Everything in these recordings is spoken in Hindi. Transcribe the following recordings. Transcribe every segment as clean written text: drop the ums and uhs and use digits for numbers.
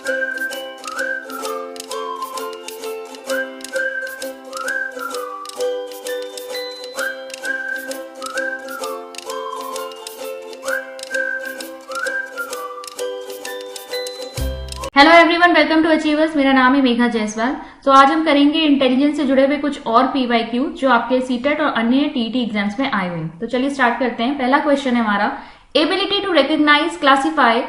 Hello everyone, welcome to Achievers. मेरा नाम है मेघा जायसवाल। तो आज हम करेंगे इंटेलिजेंस से जुड़े हुए कुछ और पीवाईक्यू जो आपके सीटेट और अन्य टीईटी एग्जाम्स में आए हुए हैं। तो चलिए स्टार्ट करते हैं। पहला क्वेश्चन है हमारा, ability to recognise classify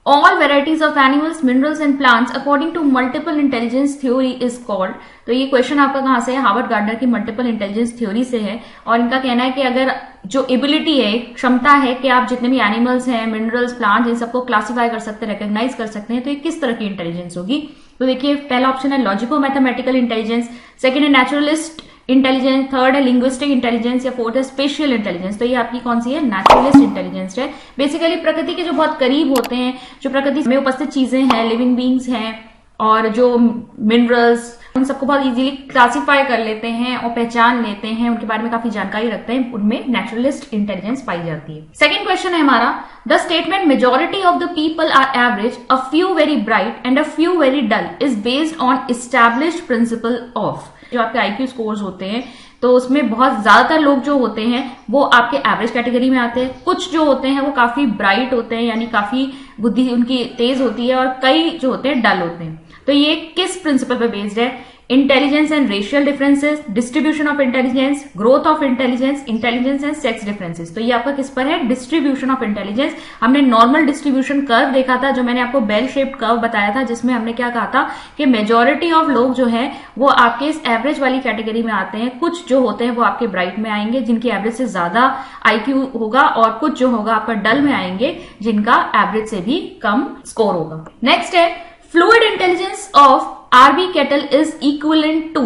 all varieties of animals, minerals and plants according to multiple intelligence theory is called. तो ये क्वेश्चन आपका कहां से है? हार्वर्ड गार्डनर की मल्टीपल इंटेलिजेंस थ्योरी से है। और इनका कहना है कि अगर जो एबिलिटी है, क्षमता है कि आप जितने भी एनिमल्स हैं, मिनरल्स, प्लांट्स, इन सबको क्लासिफाई कर सकते हैं, रिकॉग्नाइज कर सकते हैं, तो ये किस तरह की इंटेलिजेंस होगी? तो देखिए, पहला ऑप्शन है लॉजिको मैथमेटिकल इंटेलिजेंस, सेकंड है नेचुरलिस्ट इंटेलिजेंस, थर्ड है लिंग्विस्टिक इंटेलिजेंस, या फोर्थ है स्पेशियल इंटेलिजेंस। तो ये आपकी कौन सी है? नेचुरलिस्ट इंटेलिजेंस है। बेसिकली प्रकृति के जो बहुत करीब होते हैं, जो प्रकृति में उपस्थित चीजें हैं, लिविंग बींग्स हैं और जो मिनरल्स, उन सबको बहुत इजीली क्लासिफाई कर लेते हैं और पहचान लेते हैं, उनके बारे में काफी जानकारी रखते हैं, उनमें नेचुरलिस्ट इंटेलिजेंस पाई जाती है। सेकंड क्वेश्चन है हमारा, the statement majority of the people are average, a few very bright and a few very dull is based on established principle of. जो आपके आईक्यू स्कोर्स होते हैं, तो उसमें बहुत ज्यादातर लोग जो होते हैं वो आपके एवरेज कैटेगरी में आते हैं। कुछ जो होते हैं वो काफी ब्राइट होते हैं, यानी काफी बुद्धि उनकी तेज होती है, और कई जो होते हैं डल होते हैं। तो ये किस प्रिंसिपल पे बेस्ड है? Intelligence and racial differences, distribution of intelligence, growth of intelligence, intelligence and sex differences. तो ये आपका किस पर है? Distribution of intelligence. हमने नॉर्मल डिस्ट्रीब्यूशन कर्व देखा था, जो मैंने आपको बेल शेप्ड कर्व बताया था, जिसमें हमने क्या कहा था कि मेजॉरिटी ऑफ लोग जो है वो आपके इस एवरेज वाली कैटेगरी में आते हैं। कुछ जो होते हैं वो आपके ब्राइट में आएंगे, जिनकी एवरेज से ज्यादा आईक्यू होगा, और कुछ जो होगा आपका डल में आएंगे, जिनका एवरेज से भी कम स्कोर होगा। नेक्स्ट है, fluid intelligence of R B Cattell is equivalent to.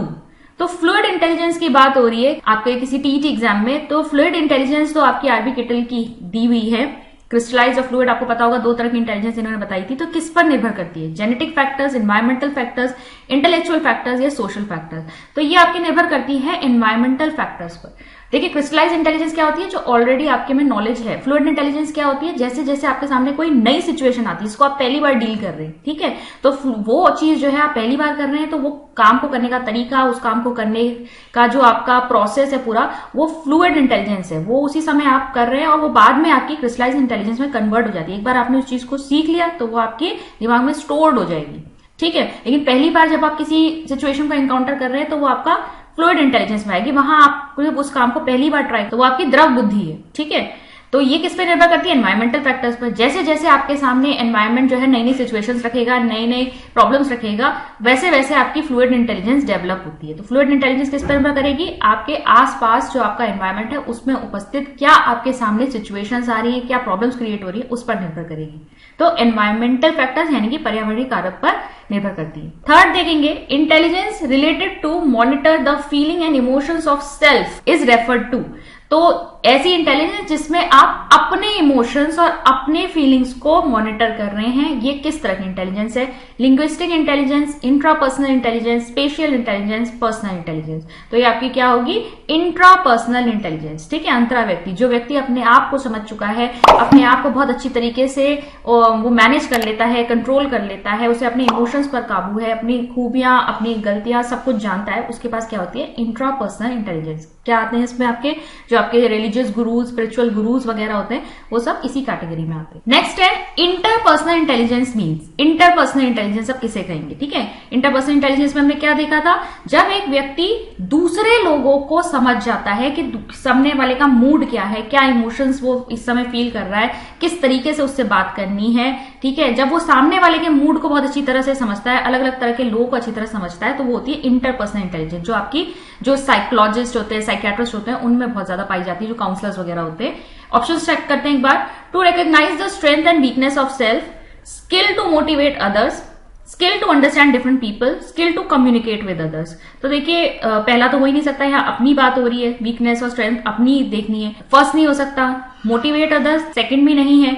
तो फ्लूइड इंटेलिजेंस की बात हो रही है आपके किसी टीईटी एग्जाम में। तो फ्लूइड इंटेलिजेंस तो आपकी आरबी केटल की दी हुई है। क्रिस्टलाइज और फ्लूइड आपको पता होगा, दो तरह की इंटेलिजेंस इन्होंने बताई थी। तो किस पर निर्भर करती है? Genetic factors, environmental factors, intellectual factors या सोशल फैक्टर्स? तो ये आपकी निर्भर करती है एनवायरमेंटल फैक्टर्स पर। देखिए, क्रिस्टलाइज इंटेलिजेंस क्या होती है? जो ऑलरेडी आपके में नॉलेज है। फ्लूइड इंटेलिजेंस क्या होती है? जैसे जैसे आपके सामने कोई नई सिचुएशन आती है, इसको आप पहली बार डील कर रहे हैं, ठीक है, तो वो चीज जो है आप पहली बार कर रहे हैं, तो वो काम को करने का तरीका, उस काम को करने का जो आपका प्रोसेस है पूरा, वो फ्लूइड इंटेलिजेंस है। वो उसी समय आप कर रहे हैं और वो बाद में आपकी क्रिस्टलाइज इंटेलिजेंस में कन्वर्ट हो जाती है। एक बार आपने उस चीज को सीख लिया तो वो आपके दिमाग में स्टोर्ड हो जाएगी, ठीक है। लेकिन पहली बार जब आप किसी सिचुएशन को एनकाउंटर कर रहे हैं, तो वो आपका फ्लूइड इंटेलिजेंस में आएगी। वहां आप उस काम को पहली बार ट्राई, तो वो आपकी द्रव बुद्धि है, ठीक है। तो ये किस पे निर्भर करती है? एनवायरमेंटल फैक्टर्स पर। जैसे जैसे आपके सामने एनवायरमेंट जो है नई नई सिचुएशंस रखेगा, नई नई प्रॉब्लम्स रखेगा, वैसे वैसे आपकी फ्लूइड इंटेलिजेंस डेवलप होती है। तो फ्लूइड इंटेलिजेंस किस पर निर्भर करेगी? आपके आसपास जो आपका एनवायरमेंट है उसमें उपस्थित क्या आपके सामने सिचुएशंस आ रही है, क्या प्रॉब्लम्स क्रिएट हो रही है, उस पर निर्भर करेगी। तो एनवायरमेंटल फैक्टर्स यानी कि पर्यावरणीय कारक पर निर्भर करती है। थर्ड देखेंगे, intelligence related to monitor the feeling and emotions of self is referred to. तो ऐसी इंटेलिजेंस जिसमें आप अपने इमोशंस और अपने फीलिंग्स को मॉनिटर कर रहे हैं, ये किस तरह की इंटेलिजेंस है? Linguistic intelligence, intrapersonal intelligence, spatial intelligence, personal intelligence. तो ये आपकी क्या होगी? इंट्रापर्सनल इंटेलिजेंस, ठीक है। अंतरा व्यक्ति, जो व्यक्ति अपने आप को समझ चुका है, अपने आप को बहुत अच्छी तरीके से वो मैनेज कर लेता है, कंट्रोल कर लेता है, उसे अपने इमोशंस पर काबू है, अपनी खूबियां, अपनी गलतियां सब कुछ जानता है, उसके पास क्या होती है? Intrapersonal intelligence. क्या आते हैं इसमें? आपके जो आपके रिलीजियस गुरुज, स्पिरिचुअल गुरुज वगैरह होते हैं, वो सब इसी कैटेगरी में आते हैं। नेक्स्ट है interpersonal intelligence. Means interpersonal intelligence अब किसे कहेंगे, ठीक है। इंटरपर्सनल इंटेलिजेंस में हमने क्या देखा था? जब एक व्यक्ति दूसरे लोगों को समझ जाता है कि सामने वाले का मूड क्या है, क्या इमोशंस वो इस समय फील कर रहा है, किस तरीके से उससे बात करनी है, ठीक है। जब वो सामने वाले के मूड को बहुत अच्छी तरह से समझता है, अलग अलग तरह के लोगों को अच्छी तरह समझता है, तो वो होती है इंटरपर्सनल इंटेलिजेंस। जो आपकी जो साइकोलॉजिस्ट होते हैं, साइकियाट्रिस्ट होते हैं, उनमें बहुत ज्यादा पाई जाती है, जो काउंसलर्स वगैरह होते हैं। ऑप्शन चेक करते हैं एक बार। To recognise the strength and weakness of self, skill to motivate others, skill to understand different people, skill to communicate with others. तो देखिए, पहला तो हो ही नहीं सकता, यहाँ अपनी बात हो रही है, वीकनेस और स्ट्रेंथ अपनी देखनी है। फर्स्ट नहीं हो सकता, मोटिवेट अदर्स सेकंड भी नहीं है,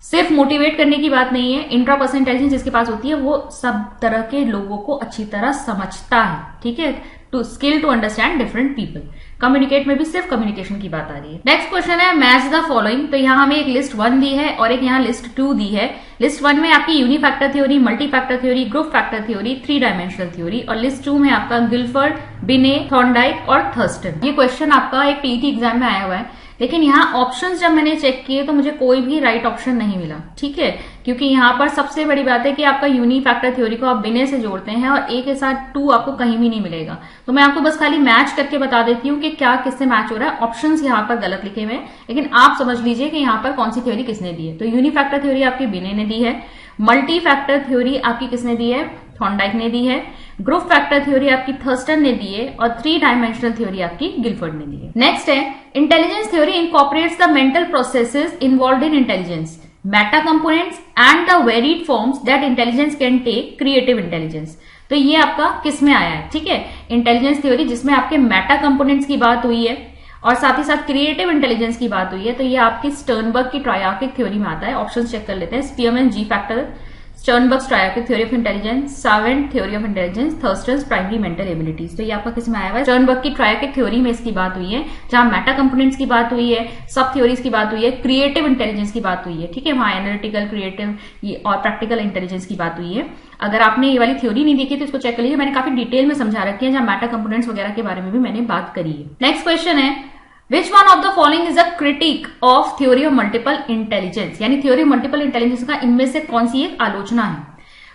सिर्फ मोटिवेट करने की बात नहीं है। इंट्रापर्सनल इंटेलिजेंस जिसके पास होती है, वो सब तरह के लोगों को अच्छी तरह समझता है, ठीक है। To skill to understand different people. Communicate में भी सिर्फ कम्युनिकेशन की बात आ रही है। नेक्स्ट क्वेश्चन है मैच द फॉलोइंग। तो यहाँ हमें एक लिस्ट 1 दी है और एक यहाँ लिस्ट 2 दी है। लिस्ट 1 में आपकी unifactor theory, multi factor theory, group factor theory, 3 dimensional theory, और लिस्ट 2 में आपका गिलफर्ड, बिने, थॉर्नडाइक और थर्स्टन। ये क्वेश्चन आपका एक टीईटी एग्जाम में आया हुआ है, लेकिन यहाँ ऑप्शंस जब मैंने चेक किए तो मुझे कोई भी राइट ऑप्शन नहीं मिला। ठीक है, क्योंकि यहाँ पर सबसे बड़ी बात है कि आपका यूनिफैक्टर थ्योरी को आप बिने से जोड़ते हैं और ए के साथ 2 आपको कहीं भी नहीं मिलेगा। तो मैं आपको बस खाली मैच करके बता देती हूँ कि क्या किससे मैच हो रहा है। ऑप्शंस यहाँ पर गलत लिखे हुए हैं, लेकिन आप समझ लीजिए कि यहाँ पर कौन सी थ्योरी किसने दी है। तो यूनिफैक्टर थ्योरी आपकी बिने ने दी है, मल्टी फैक्टर थ्योरी आपकी किसने दी है, थॉर्नडाइक ने दी है, ग्रुप फैक्टर थ्योरी आपकी थर्स्टन ने दी है, और 3 डायमेंशनल थ्योरी आपकी गिलफर्ड ने दी है। नेक्स्ट है intelligence theory incorporates the mental processes involved in intelligence, meta components and the varied forms that intelligence can take, creative intelligence. तो ये आपका किस में आया है, ठीक है, इंटेलिजेंस थ्योरी जिसमें आपके मेटा कंपोनेंट्स की बात हुई है और साथ ही साथ क्रिएटिव इंटेलिजेंस की बात हुई है। तो ये आपकी स्टर्नबर्ग की ट्रायआर्किक थ्योरी में आता है। ऑप्शन चेक कर लेते हैं। Spearman G factor, Sternberg's triarchic theory of intelligence, savant theory of intelligence, Thurstone's primary mental abilities. तो ये आपका किस में आया हुआ है, स्टर्नबर्ग की ट्रायआर्किक थ्योरी में इसकी बात हुई है, जहां मेटा कंपोनेंट्स की बात हुई है, सब थ्योरीज की बात हुई है, क्रिएटिव इंटेलिजेंस की बात हुई है। ठीक है, वहां एनालिटिकल, क्रिएटिव और प्रैक्टिकल इंटेलिजेंस की बात हुई है। अगर आपने ये वाली थ्योरी नहीं देखी तो इसको चेक कर लीजिए, मैंने काफी डिटेल में समझा रखी है, जहां मेटा कंपोनेंट्स वगैरह के बारे में भी मैंने बात करी है। नेक्स्ट क्वेश्चन है Which one of the following is a critique of theory of multiple intelligence? यानी theory of multiple intelligence का इनमें से कौन सी एक आलोचना है।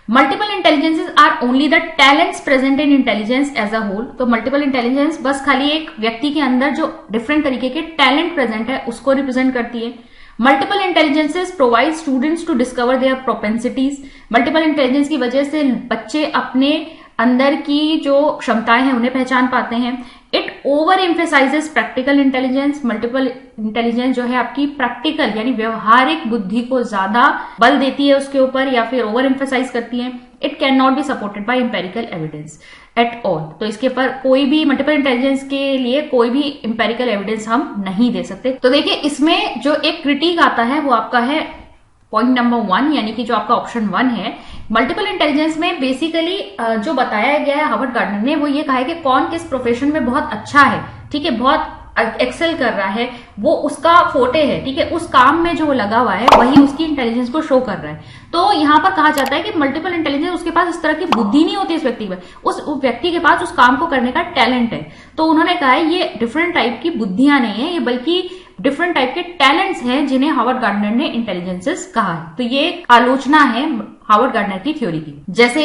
Multiple intelligences are only the talents present in intelligence as a whole. तो मल्टीपल इंटेलिजेंस बस खाली एक व्यक्ति के अंदर जो डिफरेंट तरीके के टैलेंट प्रेजेंट है उसको रिप्रेजेंट करती है। Multiple intelligences provide students to discover their propensities. Multiple intelligence की वजह से बच्चे अपने अंदर की जो क्षमताएं हैं उन्हें पहचान पाते हैं। It over emphasises practical intelligence. Multiple intelligence जो है आपकी प्रैक्टिकल यानी व्यवहारिक बुद्धि को ज्यादा बल देती है उसके ऊपर, या फिर ओवर एम्फेसाइज करती है। It can not be supported by empirical evidence at all. तो इसके पर कोई भी मल्टीपल इंटेलिजेंस के लिए कोई भी एम्पेरिकल एविडेंस हम नहीं दे सकते। तो देखिए इसमें जो एक क्रिटिक आता है वो आपका है पॉइंट नंबर 1, यानी कि जो आपका ऑप्शन 1 है। मल्टीपल इंटेलिजेंस में बेसिकली जो बताया गया है हार्वर्ड गार्डनर ने, वो ये कहा है कि कौन किस प्रोफेशन में बहुत अच्छा है, ठीक है, बहुत एक्सेल कर रहा है, वो उसका फोटे है, ठीक है, उस काम में जो वो लगा हुआ है वही उसकी इंटेलिजेंस को शो कर रहा है। तो यहां पर कहा जाता है कि मल्टीपल इंटेलिजेंस, उसके पास इस तरह की बुद्धि नहीं होती इस व्यक्ति में, उस व्यक्ति के पास उस काम को करने का टैलेंट है। तो उन्होंने कहा है ये डिफरेंट टाइप की बुद्धियां नहीं है, ये बल्कि डिफरेंट टाइप के टैलेंट्स हैं जिन्हें हार्वर्ड गार्डनर ने इंटेलिजेंसेस कहा है। तो ये एक आलोचना है हार्वर्ड गार्डनर की थ्योरी की। जैसे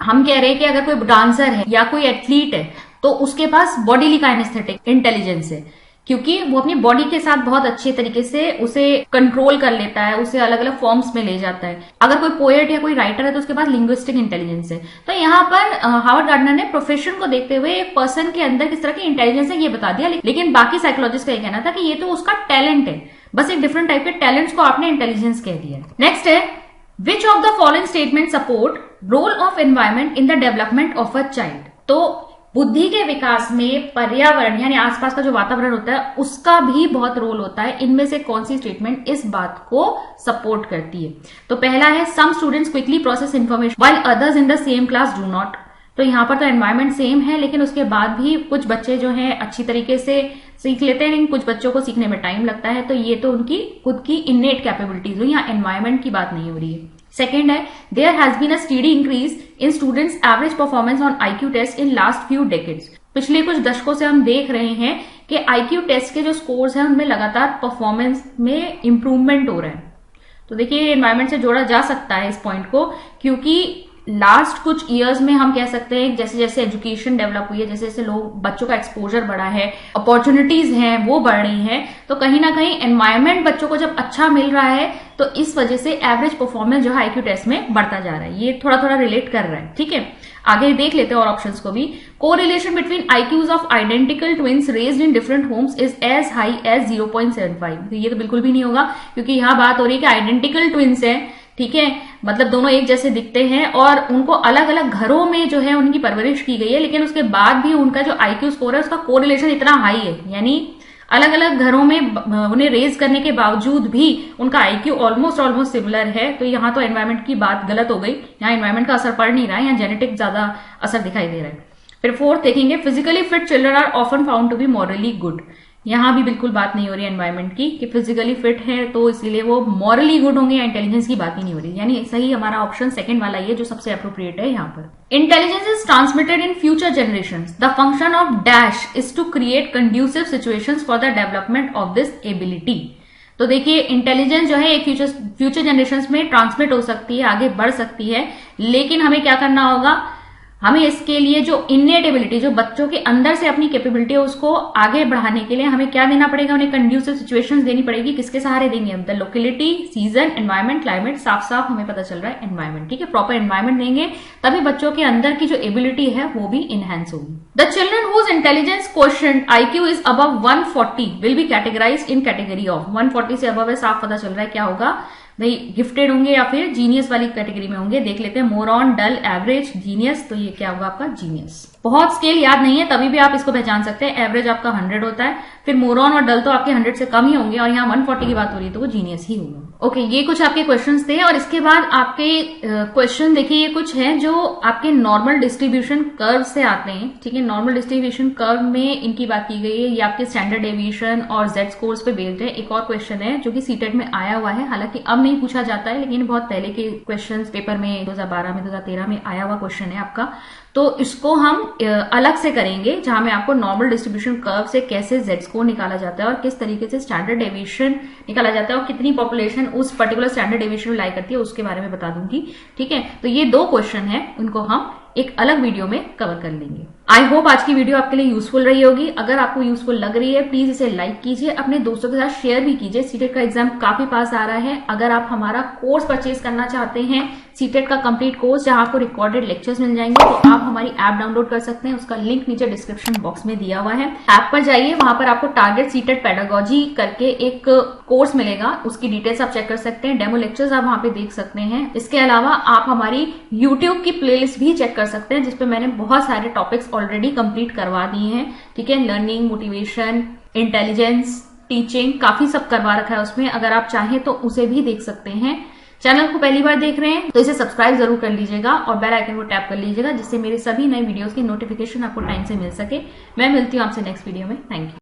हम कह रहे हैं कि अगर कोई डांसर है या कोई एथलीट है तो उसके पास बॉडीली काइनेस्थेटिक इंटेलिजेंस है, क्योंकि वो अपनी बॉडी के साथ बहुत अच्छे तरीके से उसे कंट्रोल कर लेता है, उसे अलग अलग फॉर्म्स में ले जाता है। अगर कोई पोएट या कोई राइटर है तो उसके पास लिंग्विस्टिक इंटेलिजेंस है। तो यहाँ पर हार्वर्ड गार्डनर ने प्रोफेशन को देखते हुए एक पर्सन के अंदर किस तरह की इंटेलिजेंस है ये बता दिया, लेकिन बाकी साइकोलॉजिस्ट का ये कहना था कि ये तो उसका टैलेंट है, बस एक डिफरेंट टाइप के टैलेंट्स को आपने इंटेलिजेंस कह दिया। नेक्स्ट है which of the following statement support role of environment in the development of a child. तो बुद्धि के विकास में पर्यावरण यानी आसपास का जो वातावरण होता है उसका भी बहुत रोल होता है। इनमें से कौन सी स्टेटमेंट इस बात को सपोर्ट करती है। तो पहला है some students quickly process information while others in the same class do not. तो यहाँ पर तो एनवायरमेंट सेम है, लेकिन उसके बाद भी कुछ बच्चे जो हैं अच्छी तरीके से सीख लेते हैं, लेकिन कुछ बच्चों को सीखने में टाइम लगता है। तो ये तो उनकी खुद की इननेट कैपेबिलिटीज हुई, यहाँ एनवायरमेंट की बात नहीं हो रही है। सेकेंड है there has been a study increase in students average performance on IQ test in last few decades. पिछले कुछ दशकों से हम देख रहे हैं कि आईक्यू टेस्ट के जो स्कोर्स हैं उनमें लगातार परफॉर्मेंस में इंप्रूवमेंट हो रहा है। तो देखिए एनवायरमेंट से जोड़ा जा सकता है इस पॉइंट को, क्योंकि लास्ट कुछ ईयर्स में हम कह सकते हैं जैसे जैसे एजुकेशन डेवलप हुई है, जैसे जैसे लोग बच्चों का एक्सपोजर बढ़ा है, अपॉर्चुनिटीज हैं वो बढ़ रही हैं, तो कहीं ना कहीं एनवायरमेंट बच्चों को जब अच्छा मिल रहा है तो इस वजह से एवरेज परफॉर्मेंस जो है आईक्यू टेस्ट में बढ़ता जा रहा है। ये थोड़ा थोड़ा रिलेट कर रहा है, ठीक है। आगे देख लेते हैं और ऑप्शंस को भी। Correlation between IQs of identical twins raised in different homes is as high as 0.75। ये तो बिल्कुल भी नहीं होगा, क्योंकि यहाँ बात हो रही है कि आइडेंटिकल ट्विंस है, ठीक है, मतलब दोनों एक जैसे दिखते हैं और उनको अलग अलग घरों में जो है उनकी परवरिश की गई है, लेकिन उसके बाद भी उनका जो आईक्यू स्कोर है उसका कोरिलेशन इतना हाई है, यानी अलग अलग घरों में उन्हें रेज करने के बावजूद भी उनका आईक्यू ऑलमोस्ट सिमिलर है। तो यहाँ तो एनवायरमेंट की बात गलत हो गई, यहाँ एनवायरमेंट का असर पड़ नहीं रहा है, यहाँ जेनेटिक ज्यादा असर दिखाई दे रहा है। फिर फोर्थ देखेंगे, physically fit children are often found to be morally good. यहां भी बिल्कुल बात नहीं हो रही है एनवायरमेंट की कि फिजिकली फिट है तो इसलिए वो मॉरली गुड होंगे, या इंटेलिजेंस की बात ही नहीं हो रही। यानी सही हमारा ऑप्शन सेकंड वाला ही है जो सबसे अप्रोप्रिएट है यहाँ पर। Intelligence is transmitted in future generation. The function of dash is to create conducive situations for the development of this ability. तो देखिए इंटेलिजेंस जो है एक फ्यूचर जनरेशन में ट्रांसमिट हो सकती है, आगे बढ़ सकती है, लेकिन हमें क्या करना होगा, हमें इसके लिए जो इन्नेट एबिलिटी, जो बच्चों के अंदर से अपनी कैपेबिलिटी है उसको आगे बढ़ाने के लिए हमें क्या देना पड़ेगा, उन्हें कंड्यूसिव सिचुएशंस देनी पड़ेगी। किसके सहारे देंगे हम? The locality, season, environment, climate. साफ साफ हमें पता चल रहा है एनवायरमेंट, ठीक है। प्रॉपर एनवायरमेंट देंगे तभी बच्चों के अंदर की जो एबिलिटी है वो भी इनहेंस होगी। The children whose intelligence quotient IQ is above 140 will be categorised in category of. 140 से अबव है, साफ पता चल रहा है क्या होगा भाई, गिफ्टेड होंगे या फिर जीनियस वाली कैटेगरी में होंगे। देख लेते हैं, मोरॉन, डल, एवरेज, जीनियस। तो ये क्या होगा आपका? जीनियस। बहुत स्केल याद नहीं है तभी भी आप इसको पहचान सकते हैं। एवरेज आपका 100 होता है, फिर मोरॉन और डल तो आपके 100 से कम ही होंगे, और यहाँ 140 की बात हो रही है तो वो जीनियस ही होगा। ओके, ये कुछ आपके क्वेश्चंस थे। और इसके बाद आपके क्वेश्चन देखिए, ये कुछ है जो आपके नॉर्मल डिस्ट्रीब्यूशन कर्व से आते हैं, ठीक है। नॉर्मल डिस्ट्रीब्यूशन कर्व में इनकी बात की गई है, ये आपके स्टैंडर्ड डेविएशन और जेड स्कोर्स पे बेस्ड है। एक और क्वेश्चन है जो कि सीटेट में आया हुआ है, हालांकि अब नहीं पूछा जाता है, लेकिन बहुत पहले के क्वेश्चन पेपर में 2012 में 2013 में आया हुआ क्वेश्चन है आपका। तो इसको हम अलग से करेंगे, जहां में आपको नॉर्मल डिस्ट्रीब्यूशन कर्व से कैसे जेड स्कोर निकाला जाता है और किस तरीके से स्टैंडर्ड डेविएशन निकाला जाता है और कितनी पॉपुलेशन उस पर्टिकुलर स्टैंडर्ड डेविएशन में लाई करती है उसके बारे में बता दूंगी, ठीक है। तो ये 2 क्वेश्चन है, उनको हम एक अलग वीडियो में कवर कर लेंगे। आई होप आज की वीडियो आपके लिए यूजफुल रही होगी। अगर आपको यूजफुल लग रही है प्लीज इसे लाइक कीजिए, अपने दोस्तों के साथ शेयर भी कीजिए। सीटेट का एग्जाम काफी पास आ रहा है। अगर आप हमारा कोर्स परचेज करना चाहते हैं, सीटेट का कंप्लीट कोर्स जहां आपको रिकॉर्डेड लेक्चर्स मिल जाएंगे, तो आप हमारी ऐप डाउनलोड कर सकते हैं। उसका लिंक नीचे डिस्क्रिप्शन बॉक्स में दिया हुआ है। ऐप पर जाइए, वहां पर आपको टारगेट सीटेट पेडागोजी करके एक कोर्स मिलेगा, उसकी डिटेल्स आप चेक कर सकते हैं। डेमो लेक्चर्स आप वहां पे देख सकते हैं। इसके अलावा आप हमारी यूट्यूब की प्लेलिस्ट भी चेक कर सकते हैं, जिसपे मैंने बहुत सारे टॉपिक्स ऑलरेडी कंप्लीट करवा दिए हैं, ठीक है। लर्निंग, मोटिवेशन, इंटेलिजेंस, टीचिंग, काफी सब करवा रखा है उसमें। अगर आप चाहें तो उसे भी देख सकते हैं। चैनल को पहली बार देख रहे हैं तो इसे सब्सक्राइब जरूर कर लीजिएगा और बेल आइकन को टैप कर लीजिएगा, जिससे मेरे सभी नए वीडियोस की नोटिफिकेशन आपको टाइम से मिल सके। मैं मिलती हूँ आपसे नेक्स्ट वीडियो में। Thank you.